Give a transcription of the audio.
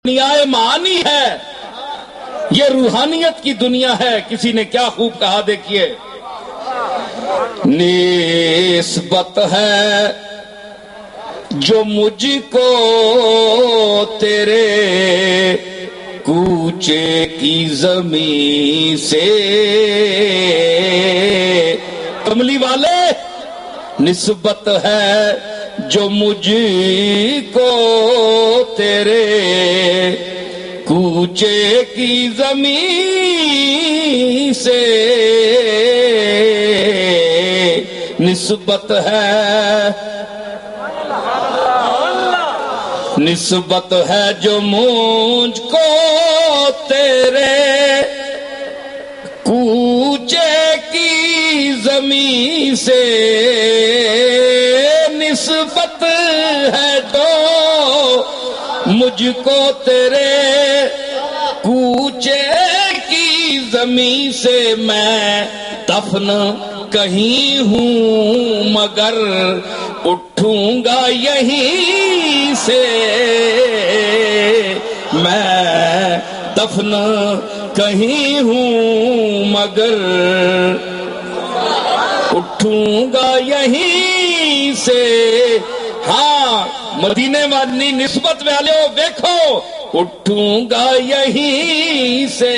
دنیا معانی ہے، یہ روحانیت کی دنیا ہے۔ کسی نے کیا خوب کہا دیکھیے، نسبت ہے جو مجھ کو تیرے کوچے کی زمین سے، کملی والے نسبت ہے جو مجھ کو تیرے کوچے کی زمین سے نسبت ہے، نسبت ہے جو مجھ کو تیرے کوچے کی زمین سے نسبت ہے جو مجھ کو تیرے کوچے کی زمین سے، میں دفن کہیں ہوں مگر اٹھوں گا یہیں سے، میں دفن کہیں ہوں مگر اٹھوں گا یہیں سے۔ ہاں مدینے والی نسبت والے ہو، دیکھو اٹھوں گا یہیں سے۔